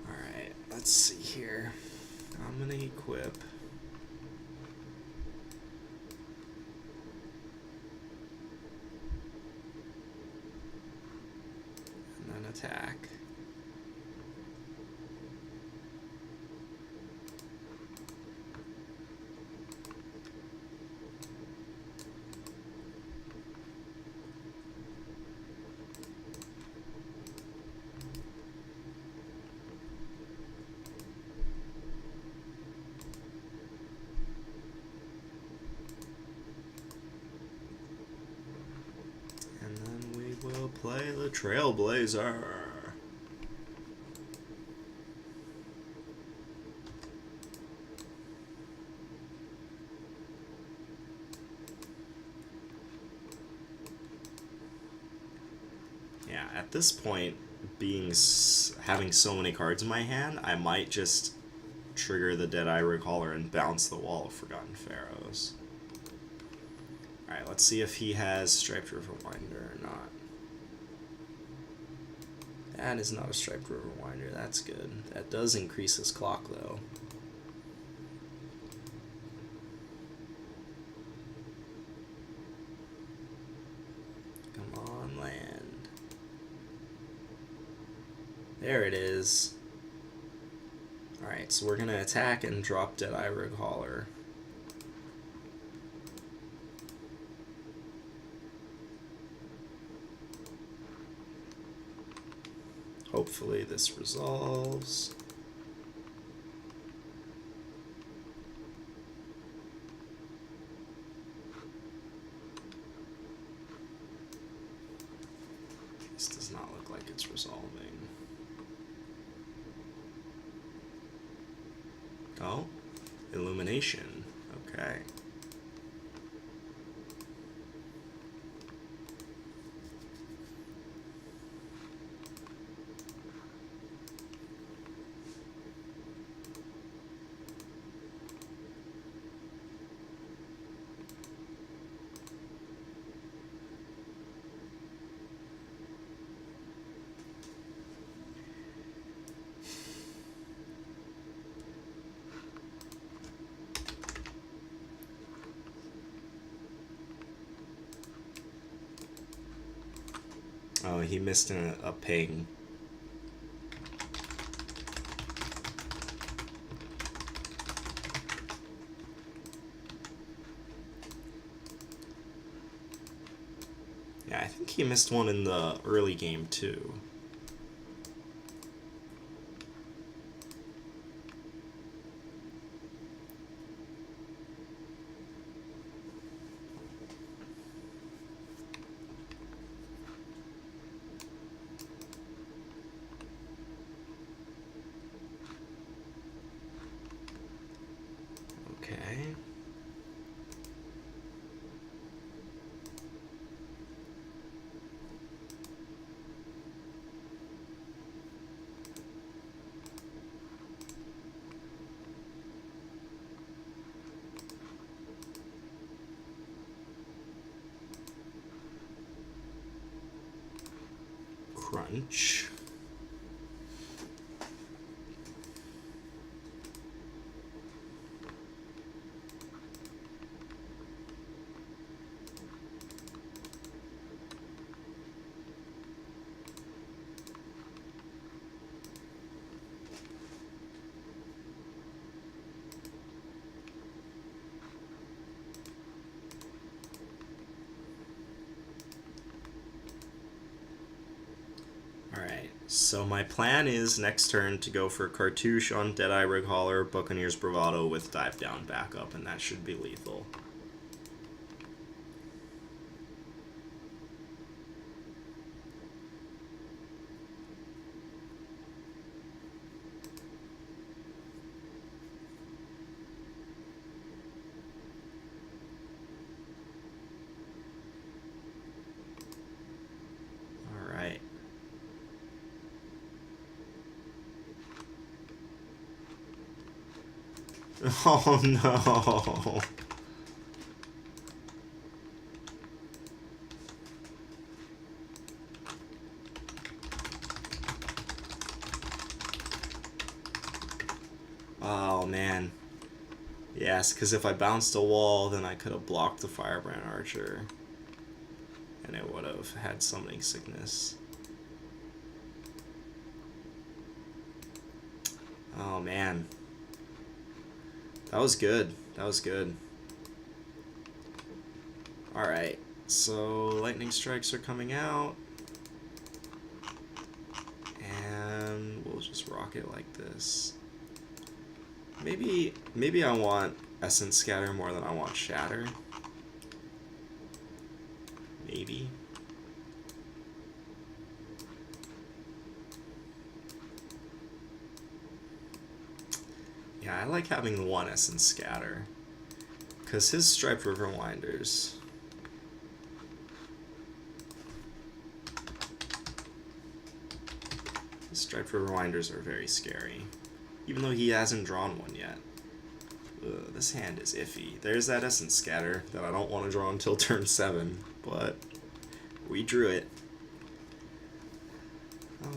Alright, let's see here. I'm gonna equip. And then attack. We'll play the Trailblazer. Yeah, at this point, having so many cards in my hand, I might just trigger the Deadeye Rig Hauler and bounce the Wall of Forgotten Pharaohs. Alright, let's see if he has Striped Riverwinder or not. That is not a Striped Riverwinder, that's good. That does increase his clock, though. Come on, land. There it is. Alright, so we're going to attack and drop Deadeye Rig Hauler. Hopefully this resolves. like it's resolving. Oh, illumination. Okay. Oh, he missed a ping. Yeah, I think he missed one in the early game too. Okay. Crunch. Alright, so my plan is next turn to go for Cartouche on Deadeye Rig Hauler, Buccaneer's Bravado with Dive Down backup, and that should be lethal. Alright. Oh no! Oh man. Yes, because if I bounced a wall, then I could have blocked the Firebrand Archer. And it would have had summoning sickness. Oh man. That was good. That was good. Alright, so lightning strikes are coming out. And we'll just rock it like this. Maybe I want Essence Scatter more than I want Shatter. Maybe. Yeah, I like having the one Essence Scatter. Because his Striped River Winders... His Striped River Winders are very scary. Even though he hasn't drawn one yet. Ugh, this hand is iffy. There's that Essence Scatter that I don't want to draw until turn 7, but we drew it.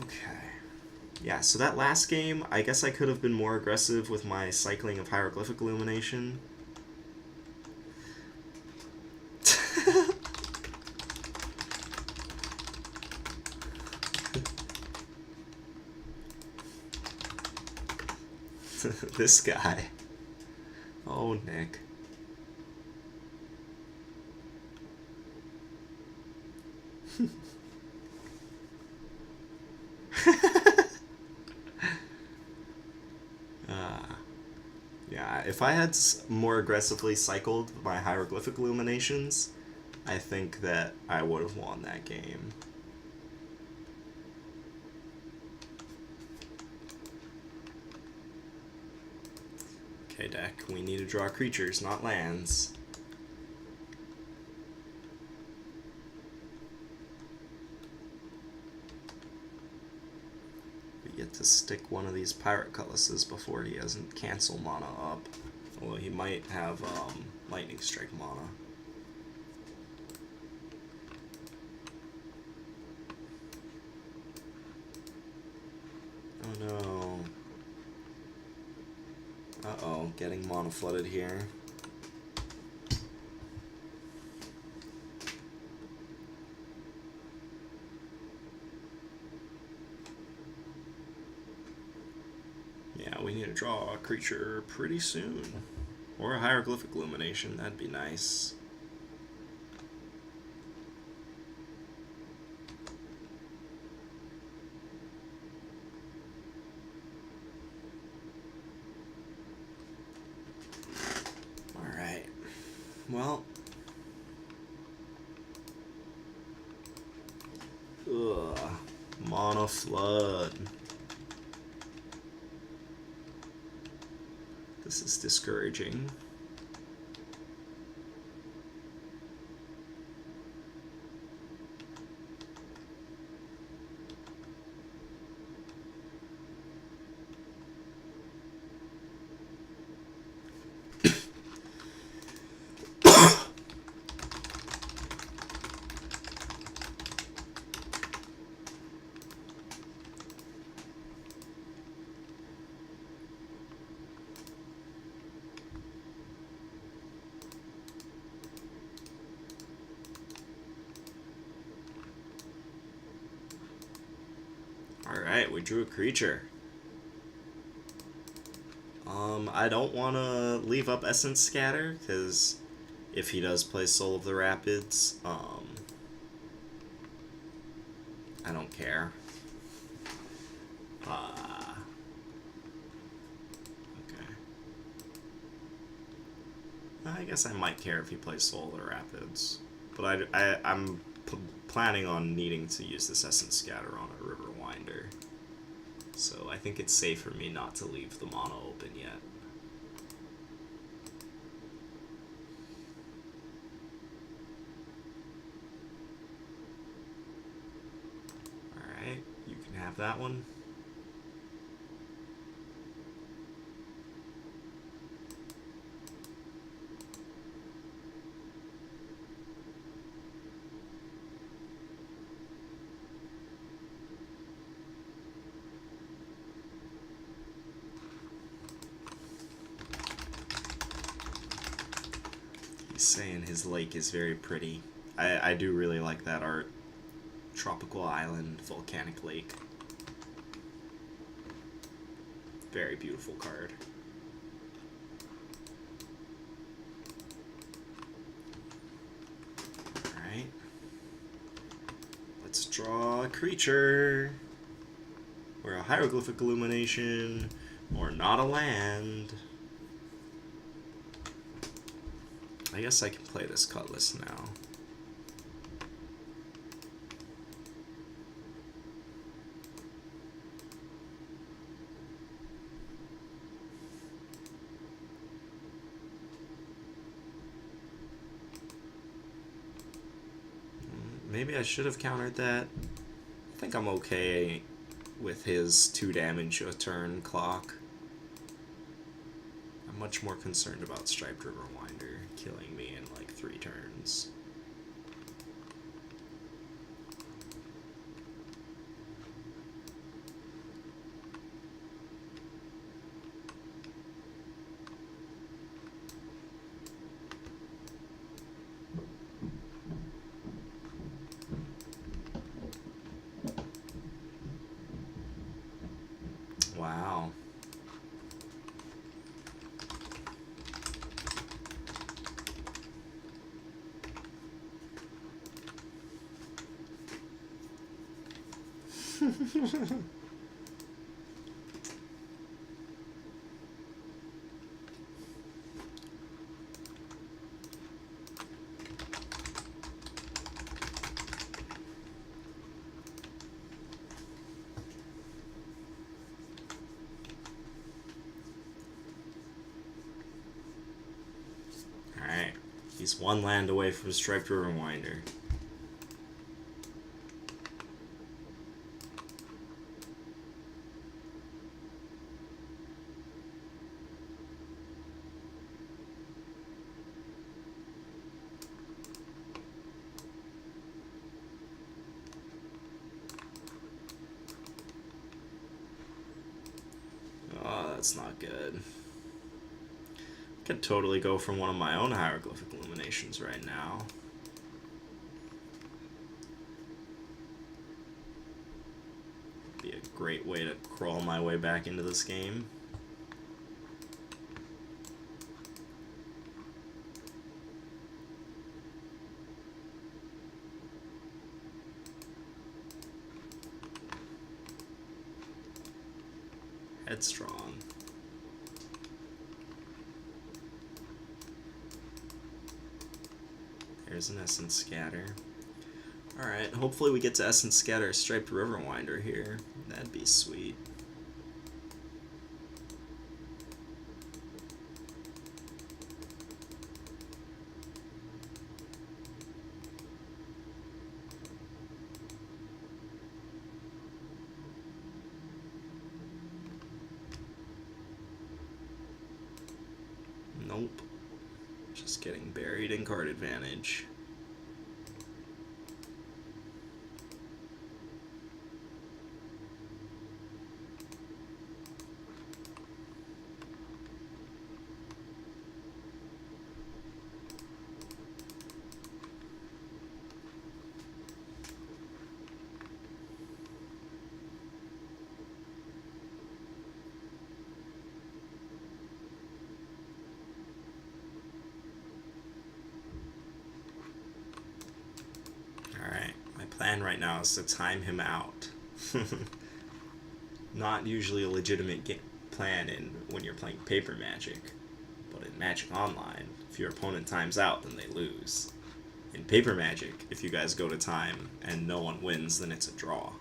Okay. Yeah, so that last game, I guess I could have been more aggressive with my cycling of Hieroglyphic Illumination. This guy. Oh, Nick. Yeah, if I had more aggressively cycled my Hieroglyphic Illuminations, I think that I would have won that game. Okay, deck. We need to draw creatures, not lands. We get to stick one of these Pirate Cutlasses before he hasn't cancel mana up. Well, he might have Lightning Strike mana. Oh no. Uh-oh, getting mana flooded here. Yeah, we need to draw a creature pretty soon. Or a Hieroglyphic Illumination, that'd be nice. Alright. Well. Ugh. Mana Flood. This is discouraging. Alright, we drew a creature. I don't want to leave up Essence Scatter, because if he does play Soul of the Rapids, I don't care. Okay. I guess I might care if he plays Soul of the Rapids, but I'm planning on needing to use this Essence Scatter on a River Winder. So I think it's safe for me not to leave the mana open yet. Alright, you can have that one. Saying his lake is very pretty. I do really like that art. Tropical Island, Volcanic Lake. Very beautiful card. Alright. Let's draw a creature. Or a Hieroglyphic Illumination. Or not a land. I guess I can play this Cutlass now. Maybe I should have countered that. I think I'm okay with his 2 damage a turn clock. I'm much more concerned about Striped River Winder killing me in like 3 turns. Wow. Just one land away from Striped Riverwinder. Oh, that's not good. Could totally go from one of my own hieroglyphic illuminations right now. Be a great way to crawl my way back into this game. Headstrong. There's an Essence Scatter. Alright, hopefully we get to Essence Scatter Striped Riverwinder here. That'd be sweet. Nope. Just getting buried in card advantage. Plan right now is to time him out. Not usually a legitimate plan when you're playing paper Magic, but in Magic Online, if your opponent times out, then they lose. In paper Magic, if you guys go to time and no one wins, then it's a draw.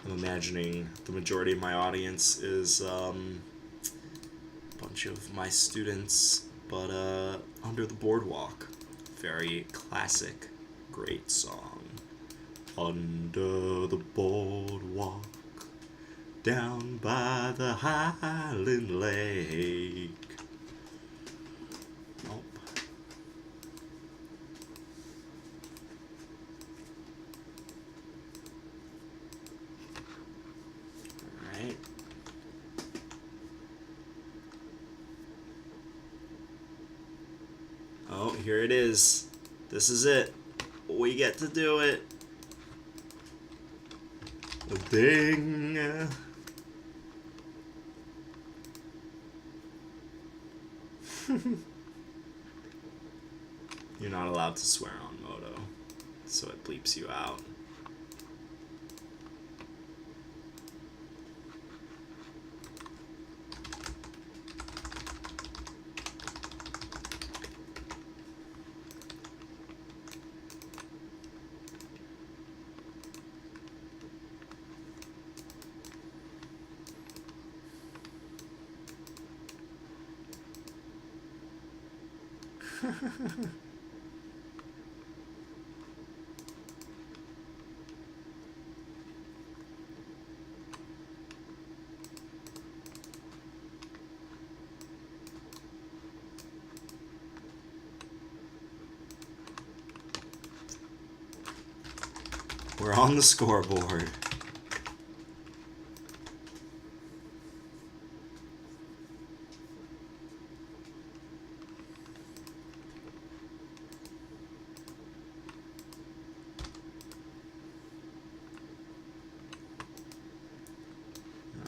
I'm imagining the majority of my audience is a bunch of my students, but Under the Boardwalk. Very classic, great song. Under the boardwalk, down by the Highland Lake. Nope. Alright. Oh, here it is. This is it. We get to do it. Ding. You're not allowed to swear on Moto, so it bleeps you out. We're on the scoreboard.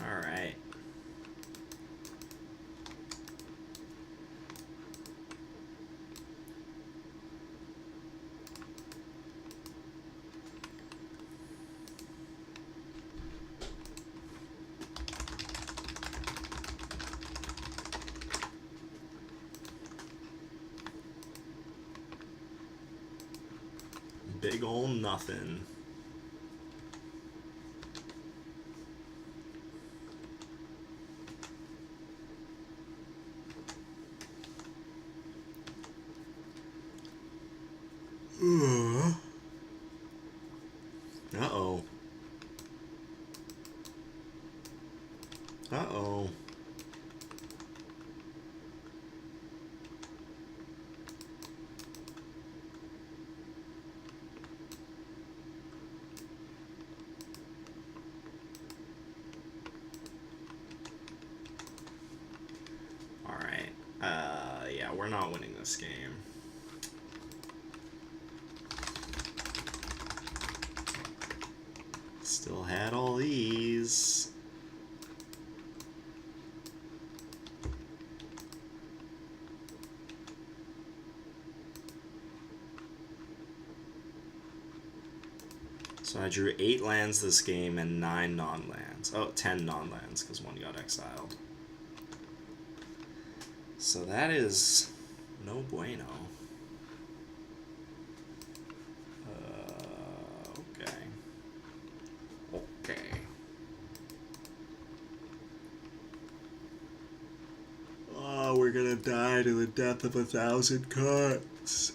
All right. Big ol' nothing. Uh-oh. Uh-oh. Alright. Yeah, we're not winning this game. Still had all these. So I drew 8 lands this game and 9 non-lands. Oh, 10 non-lands because 1 got exiled. So that is no bueno. Okay. Okay. Oh, we're gonna die to the death of 1,000 cuts.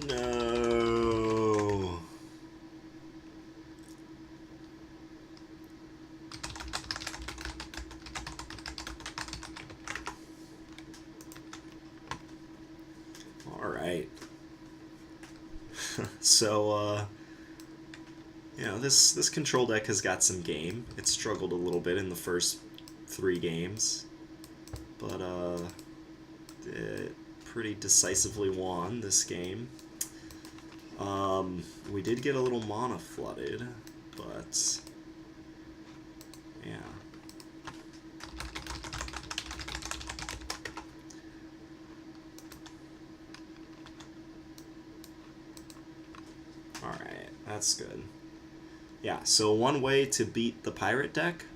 No. All right. So, you know, this control deck has got some game. It struggled a little bit in the first 3 games, but it pretty decisively won this game. We did get a little mana flooded, but yeah. Alright, that's good. Yeah, so one way to beat the pirate deck.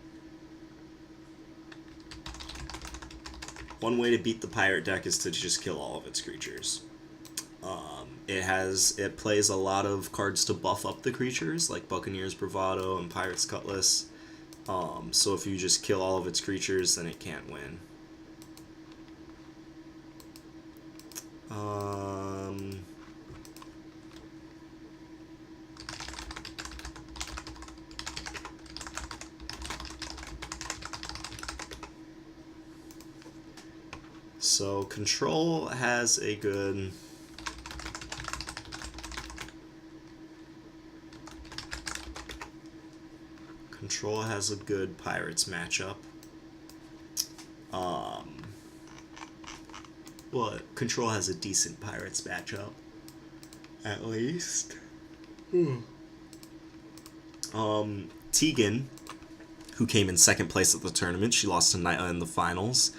One way to beat the pirate deck is to just kill all of its creatures. It plays a lot of cards to buff up the creatures, like Buccaneer's Bravado and Pirate's Cutlass. So if you just kill all of its creatures, then it can't win. So Control has a good... Control has a good Pirates matchup. Well, Control has a decent Pirates matchup, at least. Tegan, who came in second place at the tournament, she lost to Naia in the finals.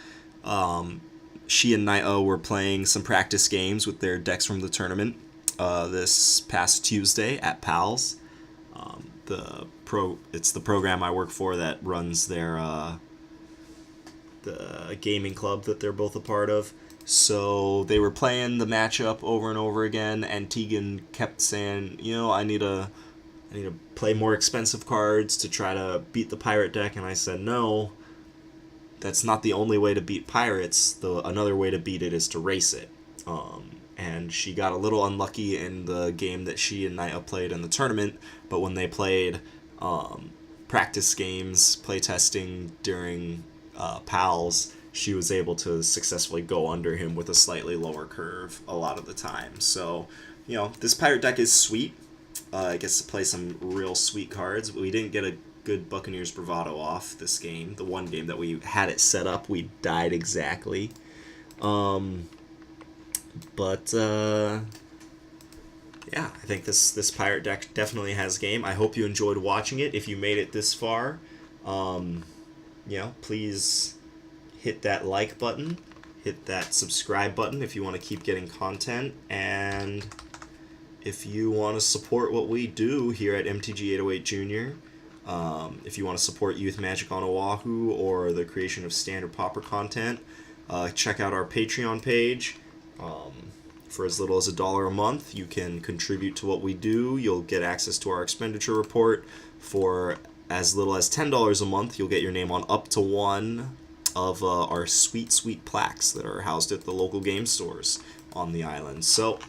She and Naia were playing some practice games with their decks from the tournament this past Tuesday at PALS. It's the program I work for that runs their the gaming club that they're both a part of. So they were playing the matchup over and over again, and Tegan kept saying, you know, I need to play more expensive cards to try to beat the pirate deck, and I said, no, that's not the only way to beat pirates. Another way to beat it is to race it. And she got a little unlucky in the game that she and Naia played in the tournament, but when they played practice games, playtesting during PALS, she was able to successfully go under him with a slightly lower curve a lot of the time. So, you know, this pirate deck is sweet. It gets to play some real sweet cards. We didn't get a good Buccaneer's Bravado off this game. The one game that we had it set up, we died exactly. Yeah, I think this pirate deck definitely has game. I hope you enjoyed watching it. If you made it this far, you know, please hit that like button, hit that subscribe button if you want to keep getting content, and if you want to support what we do here at MTG 808 Junior, If you want to support Youth Magic on Oahu or the creation of standard Pauper content, check out our Patreon page. For as little as $1 a month, you can contribute to what we do. You'll get access to our expenditure report. For as little as $10 a month, you'll get your name on up to one of our sweet plaques that are housed at the local game stores on the island. So,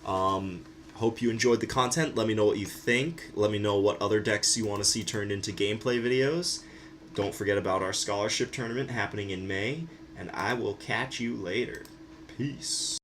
hope you enjoyed the content. Let me know what you think. Let me know what other decks you want to see turned into gameplay videos. Don't forget about our scholarship tournament happening in May, and I will catch you later. Peace.